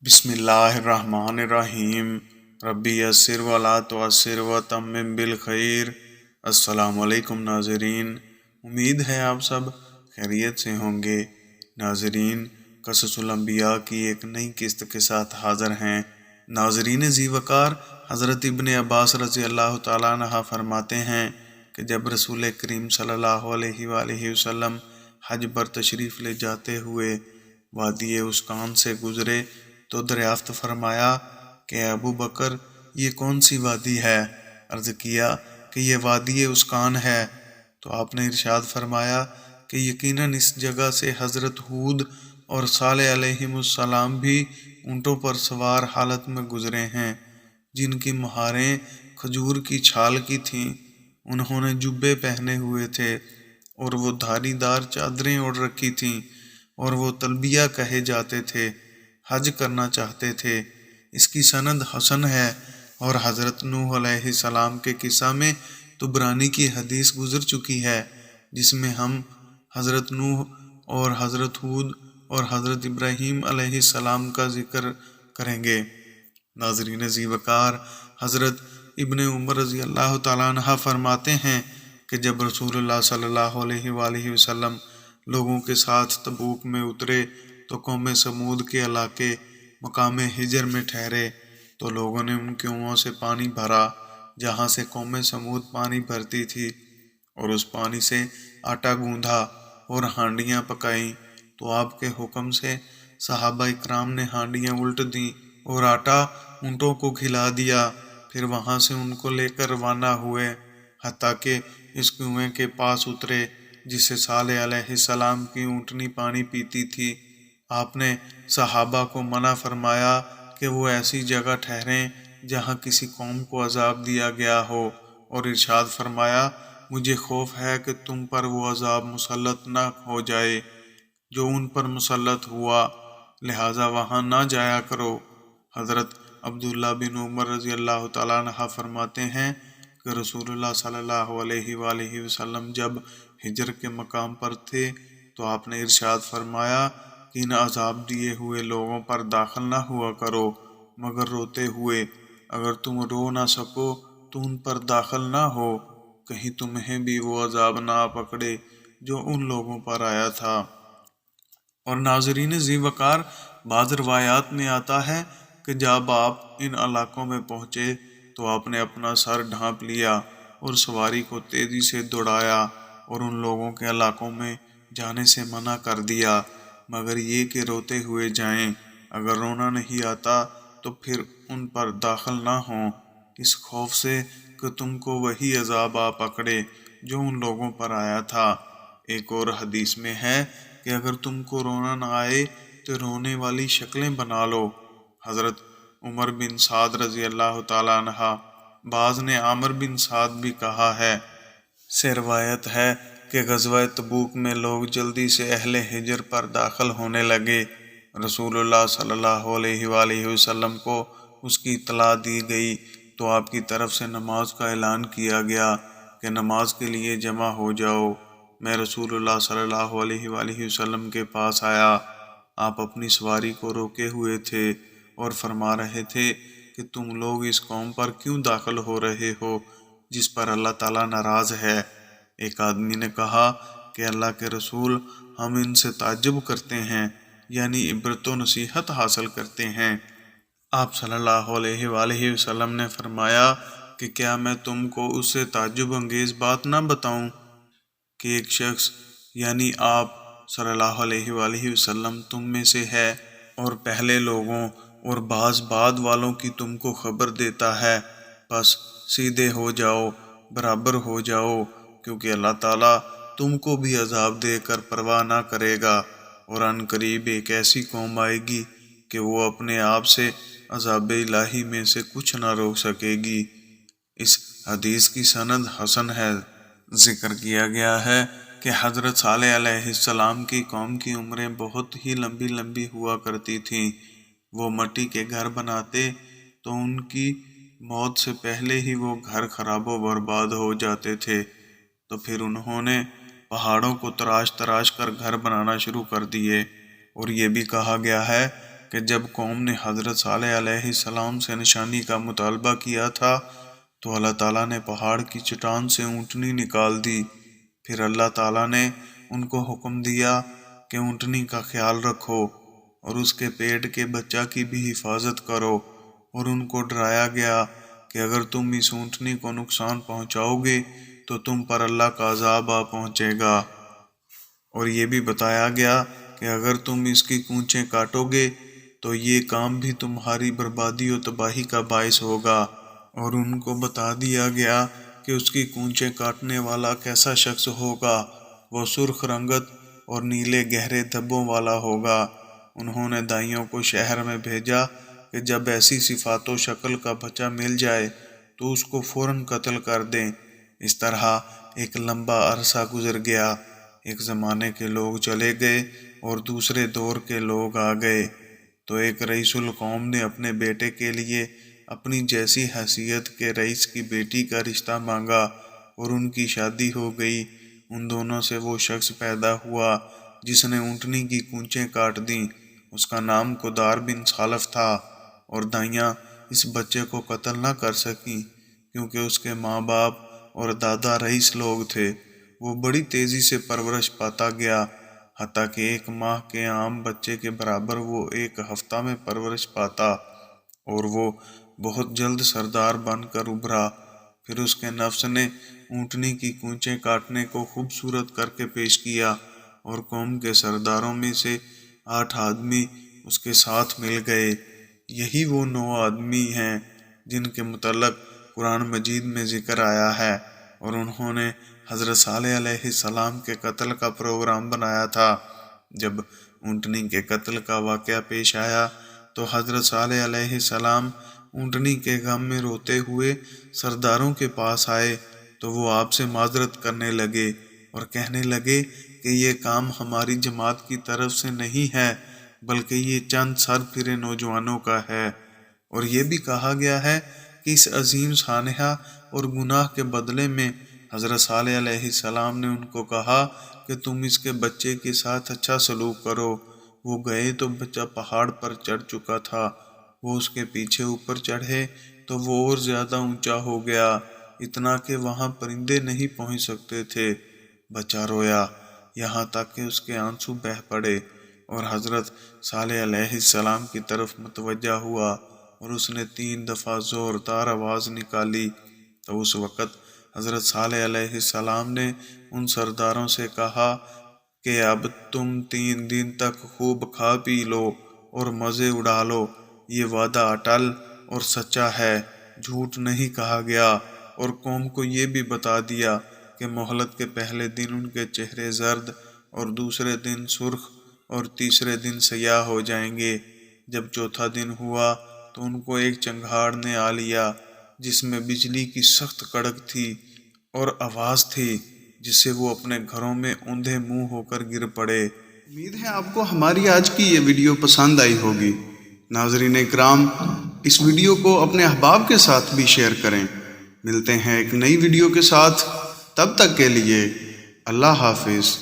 بسم اللہ الرحمن الرحیم ربی یسر ولا تعسر وتمم بالخیر۔ السلام علیکم ناظرین، امید ہے آپ سب خیریت سے ہوں گے۔ ناظرین، قصص الانبیاء کی ایک نئی قسط کے ساتھ حاضر ہیں۔ ناظرین ذی وقار، حضرت ابن عباس رضی اللہ تعالیٰ عنہ فرماتے ہیں کہ جب رسول کریم صلی اللہ علیہ وآلہ وسلم حج پر تشریف لے جاتے ہوئے وادی اسکان سے گزرے تو دریافت فرمایا کہ ابو بکر، یہ کون سی وادی ہے؟ عرض کیا کہ یہ وادی اسکان ہے۔ تو آپ نے ارشاد فرمایا کہ یقیناً اس جگہ سے حضرت ہود اور صالح علیہم السلام بھی اونٹوں پر سوار حالت میں گزرے ہیں، جن کی مہاریں کھجور کی چھال کی تھیں۔ انہوں نے جبے پہنے ہوئے تھے اور وہ دھاری دار چادریں اوڑھ رکھی تھیں، اور وہ تلبیہ کہے جاتے تھے، حج کرنا چاہتے تھے۔ اس کی سند حسن ہے، اور حضرت نوح علیہ السلام کے قصہ میں طبرانی کی حدیث گزر چکی ہے، جس میں ہم حضرت نوح اور حضرت ہود اور حضرت ابراہیم علیہ السلام کا ذکر کریں گے۔ ناظرین ذی وقار، حضرت ابن عمر رضی اللہ تعالیٰ عنہ فرماتے ہیں کہ جب رسول اللہ صلی اللہ علیہ وآلہ وسلم لوگوں کے ساتھ تبوک میں اترے تو قوم سمود کے علاقے مقام ہجر میں ٹھہرے، تو لوگوں نے ان کے کنوؤں سے پانی بھرا جہاں سے قوم سمود پانی بھرتی تھی، اور اس پانی سے آٹا گوندھا اور ہانڈیاں پکائیں۔ تو آپ کے حکم سے صحابہ اکرام نے ہانڈیاں الٹ دیں اور آٹا اونٹوں کو کھلا دیا، پھر وہاں سے ان کو لے کر روانہ ہوئے، حتیٰ کہ اس کنویں کے پاس اترے جس سے صالح علیہ السلام کی اونٹنی پانی پیتی تھی۔ آپ نے صحابہ کو منع فرمایا کہ وہ ایسی جگہ ٹھہریں جہاں کسی قوم کو عذاب دیا گیا ہو، اور ارشاد فرمایا، مجھے خوف ہے کہ تم پر وہ عذاب مسلط نہ ہو جائے جو ان پر مسلط ہوا، لہٰذا وہاں نہ جایا کرو۔ حضرت عبداللہ بن عمر رضی اللہ تعالیٰ عنہ فرماتے ہیں کہ رسول اللہ صلی اللہ علیہ وآلہ وسلم جب ہجر کے مقام پر تھے تو آپ نے ارشاد فرمایا کہ ان عذاب دیے ہوئے لوگوں پر داخل نہ ہوا کرو مگر روتے ہوئے۔ اگر تم رو نہ سکو تو ان پر داخل نہ ہو، کہیں تمہیں بھی وہ عذاب نہ پکڑے جو ان لوگوں پر آیا تھا۔ اور ناظرین ذی وقار، بعض روایات میں آتا ہے کہ جب آپ ان علاقوں میں پہنچے تو آپ نے اپنا سر ڈھانپ لیا اور سواری کو تیزی سے دوڑایا اور ان لوگوں کے علاقوں میں جانے سے منع کر دیا، مگر یہ کہ روتے ہوئے جائیں، اگر رونا نہیں آتا تو پھر ان پر داخل نہ ہوں، اس خوف سے کہ تم کو وہی عذاب آ پکڑے جو ان لوگوں پر آیا تھا۔ ایک اور حدیث میں ہے کہ اگر تم کو رونا نہ آئے تو رونے والی شکلیں بنا لو۔ حضرت عمر بن سعد رضی اللہ تعالیٰ عنہ، بعض نے عامر بن سعد بھی کہا ہے، سے روایت ہے کہ غزوہ تبوک میں لوگ جلدی سے اہل ہجر پر داخل ہونے لگے۔ رسول اللہ صلی اللہ علیہ وآلہ وسلم کو اس کی اطلاع دی گئی تو آپ کی طرف سے نماز کا اعلان کیا گیا کہ نماز کے لیے جمع ہو جاؤ۔ میں رسول اللہ صلی اللہ علیہ وآلہ وسلم کے پاس آیا، آپ اپنی سواری کو روکے ہوئے تھے اور فرما رہے تھے کہ تم لوگ اس قوم پر کیوں داخل ہو رہے ہو جس پر اللہ تعالیٰ ناراض ہے؟ ایک آدمی نے کہا کہ اللہ کے رسول، ہم ان سے تعجب کرتے ہیں، یعنی عبرت و نصیحت حاصل کرتے ہیں۔ آپ صلی اللہ علیہ وآلہ وسلم نے فرمایا کہ کیا میں تم کو اس سے تعجب انگیز بات نہ بتاؤں کہ ایک شخص یعنی آپ صلی اللہ علیہ وآلہ وسلم تم میں سے ہے، اور پہلے لوگوں اور بعض بعد والوں کی تم کو خبر دیتا ہے، بس سیدھے ہو جاؤ، برابر ہو جاؤ، کیونکہ اللہ تعالیٰ تم کو بھی عذاب دے کر پرواہ نہ کرے گا، اور ان قریب ایک ایسی قوم آئے گی کہ وہ اپنے آپ سے عذاب الہی میں سے کچھ نہ روک سکے گی۔ اس حدیث کی سند حسن ہے۔ ذکر کیا گیا ہے کہ حضرت صالح علیہ السلام کی قوم کی عمریں بہت ہی لمبی لمبی ہوا کرتی تھیں۔ وہ مٹی کے گھر بناتے تو ان کی موت سے پہلے ہی وہ گھر خراب و برباد ہو جاتے تھے، تو پھر انہوں نے پہاڑوں کو تراش تراش کر گھر بنانا شروع کر دیے۔ اور یہ بھی کہا گیا ہے کہ جب قوم نے حضرت صالح علیہ السلام سے نشانی کا مطالبہ کیا تھا تو اللہ تعالیٰ نے پہاڑ کی چٹان سے اونٹنی نکال دی۔ پھر اللہ تعالیٰ نے ان کو حکم دیا کہ اونٹنی کا خیال رکھو اور اس کے پیٹ کے بچہ کی بھی حفاظت کرو، اور ان کو ڈرایا گیا کہ اگر تم اس اونٹنی کو نقصان پہنچاؤ گے تو تم پر اللہ کا عذاب آ پہنچے گا، اور یہ بھی بتایا گیا کہ اگر تم اس کی کونچیں کاٹو گے تو یہ کام بھی تمہاری بربادی و تباہی کا باعث ہوگا، اور ان کو بتا دیا گیا کہ اس کی کونچیں کاٹنے والا کیسا شخص ہوگا، وہ سرخ رنگت اور نیلے گہرے دھبوں والا ہوگا۔ انہوں نے دائیوں کو شہر میں بھیجا کہ جب ایسی صفات و شکل کا بچہ مل جائے تو اس کو فوراً قتل کر دیں۔ اس طرح ایک لمبا عرصہ گزر گیا، ایک زمانے کے لوگ چلے گئے اور دوسرے دور کے لوگ آ گئے، تو ایک رئیس القوم نے اپنے بیٹے کے لیے اپنی جیسی حیثیت کے رئیس کی بیٹی کا رشتہ مانگا اور ان کی شادی ہو گئی۔ ان دونوں سے وہ شخص پیدا ہوا جس نے اونٹنی کی کونچیں کاٹ دیں، اس کا نام قدار بن سالف تھا، اور دائیاں اس بچے کو قتل نہ کر سکیں کیونکہ اس کے ماں باپ اور دادا رئیس لوگ تھے۔ وہ بڑی تیزی سے پرورش پاتا گیا، حتیٰ کہ 1 ماہ کے عام بچے کے برابر وہ 1 ہفتہ میں پرورش پاتا، اور وہ بہت جلد سردار بن کر ابھرا۔ پھر اس کے نفس نے اونٹنی کی کونچیں کاٹنے کو خوبصورت کر کے پیش کیا، اور قوم کے سرداروں میں سے 8 آدمی اس کے ساتھ مل گئے۔ یہی وہ 9 آدمی ہیں جن کے متعلق قرآن مجید میں ذکر آیا ہے، اور انہوں نے حضرت صالح علیہ السلام کے قتل کا پروگرام بنایا تھا۔ جب اونٹنی کے قتل کا واقعہ پیش آیا تو حضرت صالح علیہ السلام اونٹنی کے غم میں روتے ہوئے سرداروں کے پاس آئے تو وہ آپ سے معذرت کرنے لگے اور کہنے لگے کہ یہ کام ہماری جماعت کی طرف سے نہیں ہے، بلکہ یہ چند سر پھرے نوجوانوں کا ہے۔ اور یہ بھی کہا گیا ہے کہ اس عظیم سانحہ اور گناہ کے بدلے میں حضرت صالح علیہ السلام نے ان کو کہا کہ تم اس کے بچے کے ساتھ اچھا سلوک کرو۔ وہ گئے تو بچہ پہاڑ پر چڑھ چکا تھا، وہ اس کے پیچھے اوپر چڑھے تو وہ اور زیادہ اونچا ہو گیا، اتنا کہ وہاں پرندے نہیں پہنچ سکتے تھے۔ بچہ رویا یہاں تک کہ اس کے آنسو بہہ پڑے، اور حضرت صالح علیہ السلام کی طرف متوجہ ہوا اور اس نے 3 دفعہ زوردار آواز نکالی۔ تو اس وقت حضرت صالح علیہ السلام نے ان سرداروں سے کہا کہ اب تم 3 دن تک خوب کھا پی لو اور مزے اڑا لو، یہ وعدہ اٹل اور سچا ہے، جھوٹ نہیں کہا گیا۔ اور قوم کو یہ بھی بتا دیا کہ مہلت کے پہلے دن ان کے چہرے زرد اور دوسرے دن سرخ اور تیسرے دن سیاہ ہو جائیں گے۔ جب چوتھا دن ہوا تو ان کو ایک چنگھاڑ نے آ لیا جس میں بجلی کی سخت کڑک تھی اور آواز تھی، جس سے وہ اپنے گھروں میں اوندھے منہ ہو کر گر پڑے۔ امید ہے آپ کو ہماری آج کی یہ ویڈیو پسند آئی ہوگی۔ ناظرین اکرام، اس ویڈیو کو اپنے احباب کے ساتھ بھی شیئر کریں۔ ملتے ہیں ایک نئی ویڈیو کے ساتھ، تب تک کے لیے اللہ حافظ۔